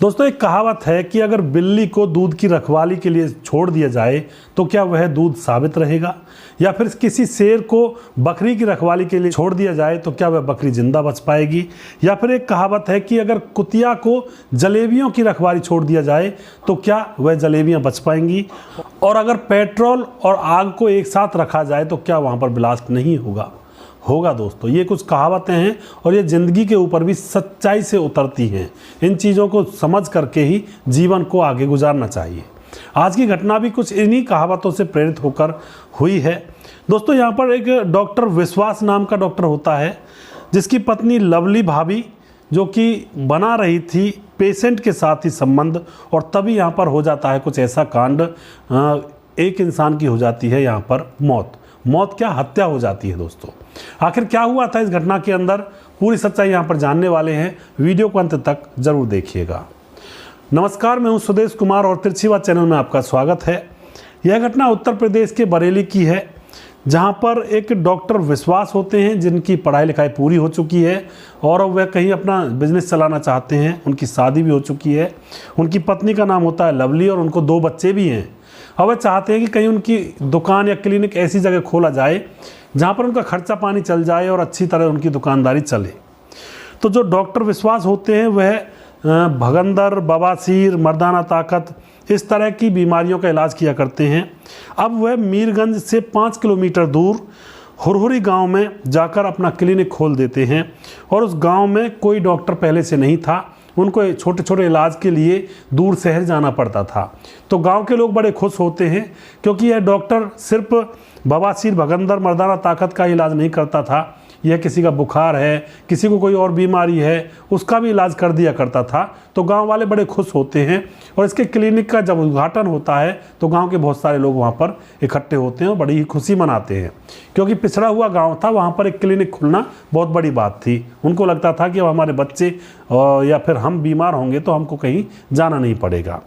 दोस्तों एक कहावत है कि अगर बिल्ली को दूध की रखवाली के लिए छोड़ दिया जाए तो क्या वह दूध साबित रहेगा, या फिर किसी शेर को बकरी की रखवाली के लिए छोड़ दिया जाए तो क्या वह बकरी जिंदा बच पाएगी। या फिर एक कहावत है कि अगर कुतिया को जलेबियों की रखवाली छोड़ दिया जाए तो क्या वह जलेबियां बच पाएंगी, और अगर पेट्रोल और आग को एक साथ रखा जाए तो क्या वहाँ पर ब्लास्ट नहीं होगा। दोस्तों ये कुछ कहावतें हैं और ये ज़िंदगी के ऊपर भी सच्चाई से उतरती हैं। इन चीज़ों को समझ करके ही जीवन को आगे गुजारना चाहिए। आज की घटना भी कुछ इन्हीं कहावतों से प्रेरित होकर हुई है। दोस्तों यहाँ पर एक डॉक्टर विश्वास नाम का डॉक्टर होता है, जिसकी पत्नी लवली भाभी जो कि बना रही थी पेशेंट के साथ ही संबंध, और तभी यहाँ पर हो जाता है कुछ ऐसा कांड, एक इंसान की हो जाती है यहाँ पर मौत क्या हत्या हो जाती है। दोस्तों आखिर क्या हुआ था इस घटना के अंदर, पूरी सच्चाई यहाँ पर जानने वाले हैं। वीडियो को अंत तक जरूर देखिएगा। नमस्कार, मैं हूँ सुदेश कुमार और तिरछीवा चैनल में आपका स्वागत है। यह घटना उत्तर प्रदेश के बरेली की है, जहाँ पर एक डॉक्टर विश्वास होते हैं जिनकी पढ़ाई लिखाई पूरी हो चुकी है और वह कहीं अपना बिजनेस चलाना चाहते हैं। उनकी शादी भी हो चुकी है। उनकी पत्नी का नाम होता है लवली और उनको 2 बच्चे भी हैं। अब वह चाहते हैं कि कहीं उनकी दुकान या क्लिनिक ऐसी जगह खोला जाए जहाँ पर उनका खर्चा पानी चल जाए और अच्छी तरह उनकी दुकानदारी चले। तो जो डॉक्टर विश्वास होते हैं वह भगंदर, बवासीर, मर्दाना ताकत, इस तरह की बीमारियों का इलाज किया करते हैं। अब वह मीरगंज से 5 किलोमीटर दूर हुरहुरी गांव में जाकर अपना क्लिनिक खोल देते हैं, और उस गांव में कोई डॉक्टर पहले से नहीं था। उनको छोटे छोटे इलाज के लिए दूर शहर जाना पड़ता था। तो गांव के लोग बड़े खुश होते हैं क्योंकि यह डॉक्टर सिर्फ बवासीर, भगंदर, मर्दाना ताकत का इलाज नहीं करता था, यह किसी का बुखार है, किसी को कोई और बीमारी है, उसका भी इलाज कर दिया करता था। तो गांव वाले बड़े खुश होते हैं, और इसके क्लिनिक का जब उद्घाटन होता है तो गांव के बहुत सारे लोग वहां पर इकट्ठे होते हैं और बड़ी ही खुशी मनाते हैं, क्योंकि पिछड़ा हुआ गांव था, वहां पर एक क्लिनिक खुलना बहुत बड़ी बात थी। उनको लगता था कि अब हमारे बच्चे या फिर हम बीमार होंगे तो हमको कहीं जाना नहीं पड़ेगा।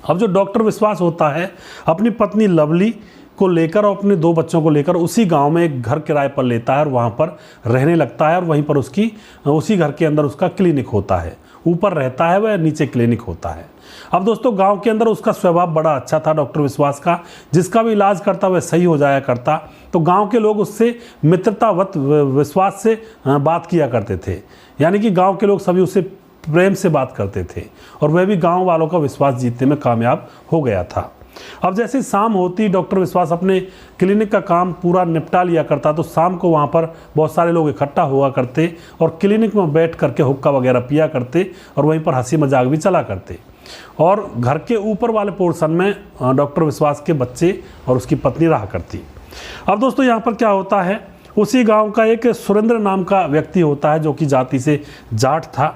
अब जो डॉक्टर विश्वास होता है अपनी पत्नी लवली को लेकर और अपने 2 बच्चों को लेकर उसी गांव में एक घर किराए पर लेता है और वहां पर रहने लगता है, और वहीं पर उसी घर के अंदर उसका क्लिनिक होता है। ऊपर रहता है वह, नीचे क्लिनिक होता है। अब दोस्तों गांव के अंदर उसका स्वभाव बड़ा अच्छा था डॉक्टर विश्वास का, जिसका भी इलाज करता वह सही हो जाया करता। तो गाँव के लोग उससे मित्रतावत विश्वास से बात किया करते थे, यानी कि गाँव के लोग सभी उससे प्रेम से बात करते थे, और वह भी गाँव वालों का विश्वास जीतने में कामयाब हो गया था। अब जैसे शाम होती, डॉक्टर विश्वास अपने क्लिनिक का काम पूरा निपटा लिया करता, तो शाम को वहाँ पर बहुत सारे लोग इकट्ठा हुआ करते और क्लिनिक में बैठ करके हुक्का वगैरह पिया करते, और वहीं पर हंसी मजाक भी चला करते। और घर के ऊपर वाले पोर्शन में डॉक्टर विश्वास के बच्चे और उसकी पत्नी रहा करती। अब दोस्तों यहाँ पर क्या होता है, उसी गाँव का एक सुरेंद्र नाम का व्यक्ति होता है जो कि जाति से जाट था।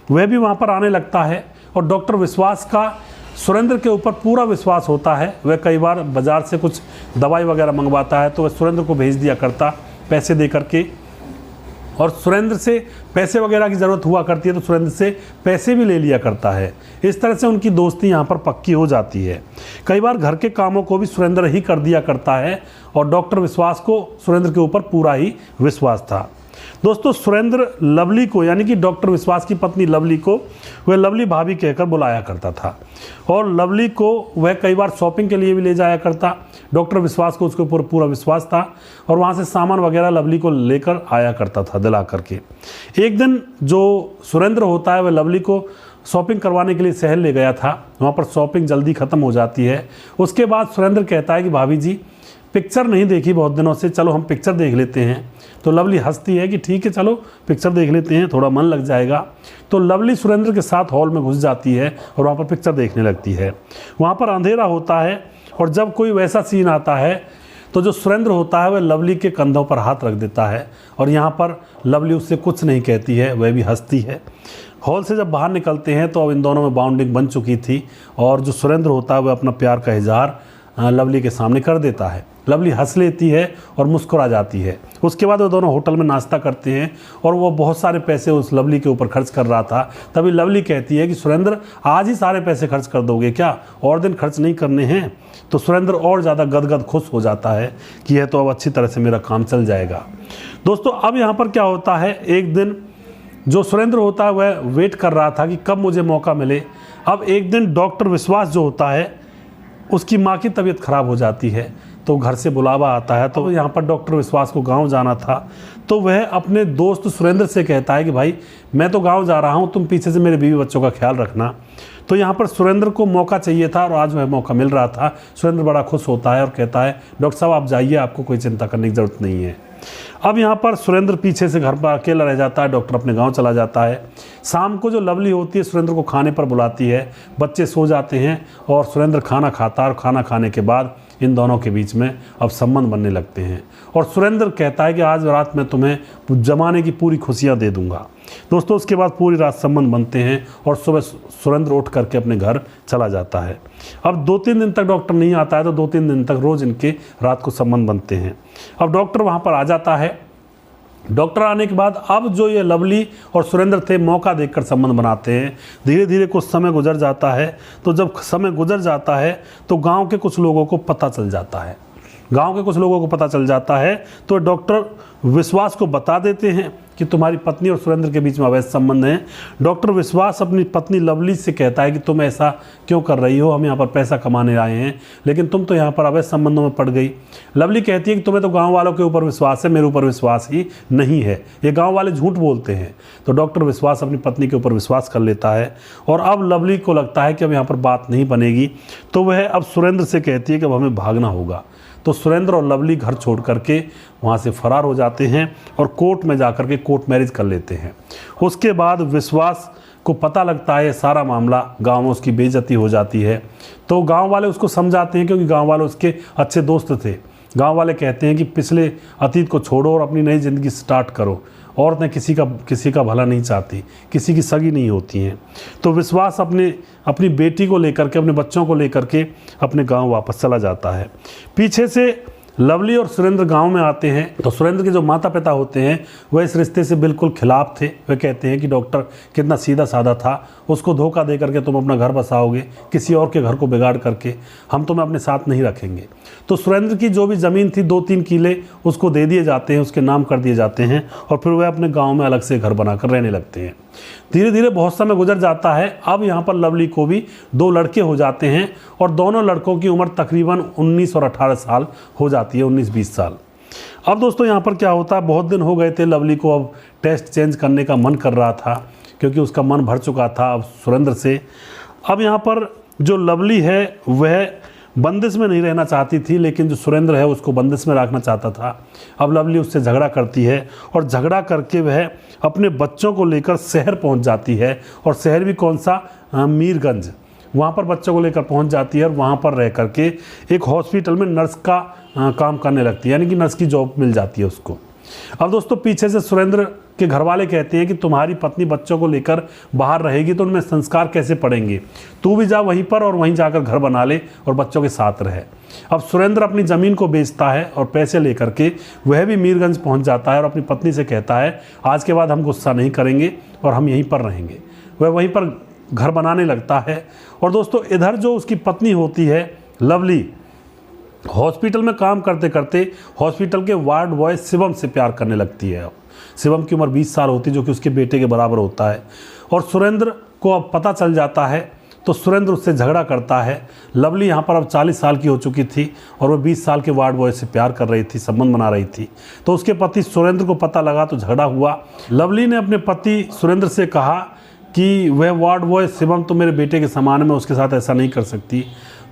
वह भी वहाँ पर आने लगता है, और डॉक्टर विश्वास का सुरेंद्र के ऊपर पूरा विश्वास होता है। वह कई बार बाज़ार से कुछ दवाई वगैरह मंगवाता है तो वह सुरेंद्र को भेज दिया करता पैसे दे करके, और सुरेंद्र से पैसे वगैरह की ज़रूरत हुआ करती है तो सुरेंद्र से पैसे भी ले लिया करता है। इस तरह से उनकी दोस्ती यहाँ पर पक्की हो जाती है। कई बार घर के कामों को भी सुरेंद्र ही कर दिया करता है, और डॉक्टर विश्वास को सुरेंद्र के ऊपर पूरा ही विश्वास था। दोस्तों सुरेंद्र लवली को, यानी कि डॉक्टर विश्वास की पत्नी लवली को, वह लवली भाभी कहकर बुलाया करता था, और लवली को वह कई बार शॉपिंग के लिए भी ले जाया करता। डॉक्टर विश्वास को उसके ऊपर पूरा विश्वास था, और वहाँ से सामान वगैरह लवली को लेकर आया करता था दिला करके। एक दिन जो सुरेंद्र होता है वह लवली को शॉपिंग करवाने के लिए शहर ले गया था। वहाँ पर शॉपिंग जल्दी ख़त्म हो जाती है। उसके बाद सुरेंद्र कहता है कि भाभी जी पिक्चर नहीं देखी बहुत दिनों से, चलो हम पिक्चर देख लेते हैं। तो लवली हंसती है कि ठीक है चलो पिक्चर देख लेते हैं, थोड़ा मन लग जाएगा। तो लवली सुरेंद्र के साथ हॉल में घुस जाती है और वहाँ पर पिक्चर देखने लगती है। वहाँ पर अंधेरा होता है, और जब कोई वैसा सीन आता है तो जो सुरेंद्र होता है वह लवली के कंधों पर हाथ रख देता है, और यहाँ पर लवली उससे कुछ नहीं कहती है, वह भी हंसती है। हॉल से जब बाहर निकलते हैं तो अब इन दोनों में बाउंडिंग बन चुकी थी, और जो सुरेंद्र होता है वह अपना प्यार का इजहार लवली के सामने कर देता है। लवली हंस लेती है और मुस्कुरा जाती है। उसके बाद वो दोनों होटल में नाश्ता करते हैं, और वो बहुत सारे पैसे उस लवली के ऊपर खर्च कर रहा था। तभी लवली कहती है कि सुरेंद्र आज ही सारे पैसे खर्च कर दोगे क्या, और दिन खर्च नहीं करने हैं। तो सुरेंद्र और ज़्यादा गदगद खुश हो जाता है कि यह तो अब अच्छी तरह से मेरा काम चल जाएगा। दोस्तों अब यहाँ पर क्या होता है, एक दिन जो सुरेंद्र होता है वह वेट कर रहा था कि कब मुझे मौका मिले। अब एक दिन डॉक्टर विश्वास जो होता है उसकी माँ की तबीयत खराब हो जाती है, तो घर से बुलावा आता है। तो यहाँ पर डॉक्टर विश्वास को गांव जाना था, तो वह अपने दोस्त सुरेंद्र से कहता है कि भाई मैं तो गांव जा रहा हूँ, तुम पीछे से मेरे बीवी बच्चों का ख्याल रखना। तो यहाँ पर सुरेंद्र को मौका चाहिए था और आज वह मौका मिल रहा था। सुरेंद्र बड़ा खुश होता है और कहता है डॉक्टर साहब आप जाइए, आपको कोई चिंता करने की ज़रूरत नहीं है। अब यहाँ पर सुरेंद्र पीछे से घर पर अकेला रह जाता है, डॉक्टर अपने गांव चला जाता है। शाम को जो लवली होती है सुरेंद्र को खाने पर बुलाती है, बच्चे सो जाते हैं और सुरेंद्र खाना खाता है और खाना खाने के बाद इन दोनों के बीच में अब संबंध बनने लगते हैं। और सुरेंद्र कहता है कि आज रात मैं तुम्हें जमाने की पूरी खुशियाँ दे दूँगा। दोस्तों उसके बाद पूरी रात संबंध बनते हैं और सुबह सुरेंद्र उठ करके अपने घर चला जाता है। अब 2-3 दिन तक डॉक्टर नहीं आता है, तो 2-3 दिन तक रोज़ इनके रात को संबंध बनते हैं। अब डॉक्टर वहाँ पर आ जाता है। डॉक्टर आने के बाद अब जो ये लवली और सुरेंद्र थे मौका देखकर संबंध बनाते हैं। धीरे धीरे कुछ समय गुजर जाता है, तो जब समय गुजर जाता है तो गांव के कुछ लोगों को पता चल जाता है। गांव के कुछ लोगों को पता चल जाता है तो डॉक्टर विश्वास को बता देते हैं कि तुम्हारी पत्नी और सुरेंद्र के बीच में अवैध संबंध हैं। डॉक्टर विश्वास अपनी पत्नी लवली से कहता है कि तुम ऐसा क्यों कर रही हो, हम यहाँ पर पैसा कमाने आए हैं, लेकिन तुम तो यहाँ पर अवैध संबंधों में पड़ गई। लवली कहती है कि तुम्हें तो गांव वालों के ऊपर विश्वास है, मेरे ऊपर विश्वास ही नहीं है, ये गांव वाले झूठ बोलते हैं। तो डॉक्टर विश्वास अपनी पत्नी के ऊपर विश्वास कर लेता है और अब लवली को लगता है कि अब यहाँ पर बात नहीं बनेगी, तो वह अब सुरेंद्र से कहती है कि अब हमें भागना होगा। तो सुरेंद्र और लवली घर छोड़ करके वहाँ से फरार हो जाते हैं और कोर्ट में जाकर के कोर्ट मैरिज कर लेते हैं। उसके बाद विश्वास को पता लगता है सारा मामला, गांव में उसकी बेइज्जती हो जाती है। तो गांव वाले उसको समझाते हैं, क्योंकि गांव वाले उसके अच्छे दोस्त थे। गांव वाले कहते हैं कि पिछले अतीत को छोड़ो और अपनी नई ज़िंदगी स्टार्ट करो। औरतें किसी का भला नहीं चाहती, किसी की सगी नहीं होती हैं। तो विश्वास अपनी बेटी को लेकर के, अपने बच्चों को लेकर के अपने गांव वापस चला जाता है। पीछे से लवली और सुरेंद्र गांव में आते हैं, तो सुरेंद्र के जो माता पिता होते हैं वह इस रिश्ते से बिल्कुल खिलाफ थे। वे कहते हैं कि डॉक्टर कितना सीधा साधा था, उसको धोखा दे करके तुम अपना घर बसाओगे, किसी और के घर को बिगाड़ करके, हम तुम्हें अपने साथ नहीं रखेंगे। तो सुरेंद्र की जो भी ज़मीन थी 2-3 किले उसको दे दिए जाते हैं, उसके नाम कर दिए जाते हैं और फिर वह अपने गाँव में अलग से घर बनाकर रहने लगते हैं। धीरे धीरे बहुत समय गुजर जाता है। अब यहाँ पर लवली को भी 2 लड़के हो जाते हैं और दोनों लड़कों की उम्र तकरीबन 19 और 18 साल हो जाती है, 19-20 साल। अब दोस्तों यहाँ पर क्या होता है, बहुत दिन हो गए थे, लवली को अब टेस्ट चेंज करने का मन कर रहा था, क्योंकि उसका मन भर चुका था अब सुरेंद्र से। अब यहाँ पर जो लवली है वह बंदिश में नहीं रहना चाहती थी, लेकिन जो सुरेंद्र है उसको बंदिश में रखना चाहता था। अब लवली उससे झगड़ा करती है और झगड़ा करके वह अपने बच्चों को लेकर शहर पहुंच जाती है। और शहर भी कौन सा, मीरगंज। वहाँ पर बच्चों को लेकर पहुंच जाती है और वहाँ पर रह करके एक हॉस्पिटल में नर्स का काम करने लगती है, यानी कि नर्स की जॉब मिल जाती है उसको। अब दोस्तों पीछे से सुरेंद्र के घर वाले कहते हैं कि तुम्हारी पत्नी बच्चों को लेकर बाहर रहेगी तो उनमें संस्कार कैसे पड़ेंगे, तू भी जा वहीं पर और वहीं जाकर घर बना ले और बच्चों के साथ रहे। अब सुरेंद्र अपनी ज़मीन को बेचता है और पैसे लेकर के वह भी मीरगंज पहुंच जाता है और अपनी पत्नी से कहता है आज के बाद हम गुस्सा नहीं करेंगे और हम यहीं पर रहेंगे। वह वहीं पर घर बनाने लगता है। और दोस्तों इधर जो उसकी पत्नी होती है लवली, हॉस्पिटल में काम करते करते हॉस्पिटल के वार्ड बॉय शिवम से प्यार करने लगती है। शिवम की उम्र 20 साल होती है, जो कि उसके बेटे के बराबर होता है। और सुरेंद्र को अब पता चल जाता है, तो सुरेंद्र उससे झगड़ा करता है। लवली यहाँ पर अब 40 साल की हो चुकी थी और वह 20 साल के वार्ड बॉय से प्यार कर रही थी, संबंध बना रही थी। तो उसके पति सुरेंद्र को पता लगा तो झगड़ा हुआ। लवली ने अपने पति सुरेंद्र से कहा कि वह वार्ड बॉय शिवम तो मेरे बेटे के समान है, मैं उसके साथ ऐसा नहीं कर सकती।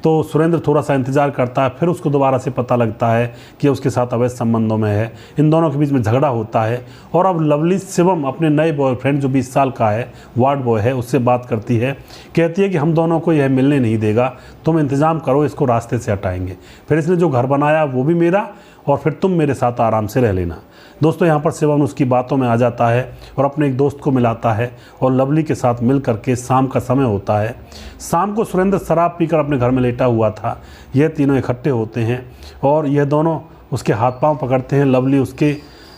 तो सुरेंद्र थोड़ा सा इंतज़ार करता है, फिर उसको दोबारा से पता लगता है कि उसके साथ अवैध संबंधों में है। इन दोनों के बीच में झगड़ा होता है और अब लवली शिवम अपने नए बॉयफ्रेंड जो 20 साल का है, वार्ड बॉय है, उससे बात करती है। कहती है कि हम दोनों को यह मिलने नहीं देगा, तुम इंतज़ाम करो, इसको रास्ते से हटाएंगे। फिर इसने जो घर बनाया वो भी मेरा और फिर तुम मेरे साथ आराम से रह लेना। दोस्तों यहाँ पर शिवम उसकी बातों में आ जाता है और अपने एक दोस्त को मिलाता है और लवली के साथ मिल करके शाम का समय होता है। शाम को सुरेंद्र शराब पीकर अपने घर में लेटा हुआ था। यह तीनों इकट्ठे होते हैं और यह दोनों उसके हाथ पांव पकड़ते हैं। लवली उसके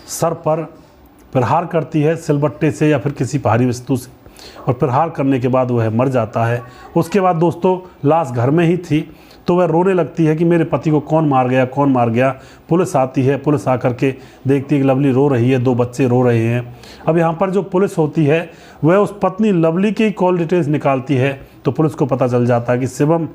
सर पर प्रहार करती है सिलबट्टे से या फिर किसी भारी वस्तु से, और प्रहार करने के बाद वह मर जाता है। उसके बाद दोस्तों लाश घर में ही थी, तो वह रोने लगती है कि मेरे पति को कौन मार गया, कौन मार गया। पुलिस आती है, पुलिस आकर के देखती है कि लवली रो रही है, 2 बच्चे रो रहे हैं। अब यहाँ पर जो पुलिस होती है वह उस पत्नी लवली की कॉल डिटेल्स निकालती है, तो पुलिस को पता चल जाता है कि शिवम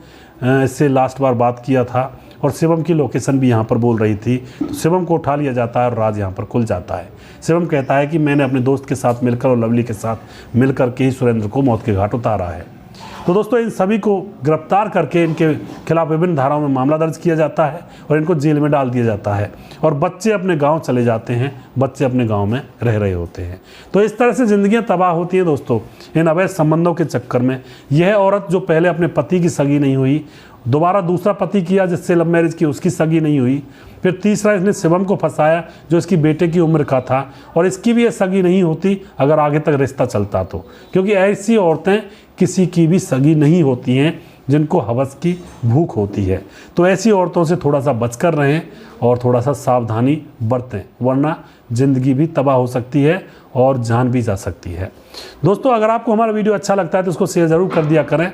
इससे लास्ट बार बात किया था और शिवम की लोकेशन भी यहाँ पर बोल रही थी। तो शिवम को उठा लिया जाता है और राज यहाँ पर खुल जाता है। शिवम कहता है कि मैंने अपने दोस्त के साथ मिलकर और लवली के साथ मिलकर के ही सुरेंद्र को मौत के घाट उतारा है। तो दोस्तों इन सभी को गिरफ्तार करके इनके खिलाफ विभिन्न धाराओं में मामला दर्ज किया जाता है और इनको जेल में डाल दिया जाता है और बच्चे अपने गांव चले जाते हैं, बच्चे अपने गांव में रह रहे होते हैं। तो इस तरह से ज़िंदगियां तबाह होती हैं दोस्तों इन अवैध संबंधों के चक्कर में। यह औरत जो पहले अपने पति की सगी नहीं हुई, दोबारा दूसरा पति किया जिससे लव मैरिज की, उसकी सगी नहीं हुई, फिर तीसरा इसने शिवम को फंसाया जो इसकी बेटे की उम्र का था और इसकी भी ये सगी नहीं होती अगर आगे तक रिश्ता चलता तो, क्योंकि ऐसी औरतें किसी की भी सगी नहीं होती हैं जिनको हवस की भूख होती है। तो ऐसी औरतों से थोड़ा सा बचकर रहें और थोड़ा सा सावधानी बरतें, वरना ज़िंदगी भी तबाह हो सकती है और जान भी जा सकती है। दोस्तों अगर आपको हमारा वीडियो अच्छा लगता है तो उसको शेयर ज़रूर कर दिया करें।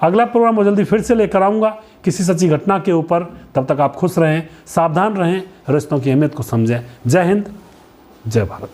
अगला प्रोग्राम मैं जल्दी फिर से लेकर आऊँगा किसी सच्ची घटना के ऊपर। तब तक आप खुश रहें, सावधान रहें, रिश्तों की अहमियत को समझें। जय हिंद, जय भारत।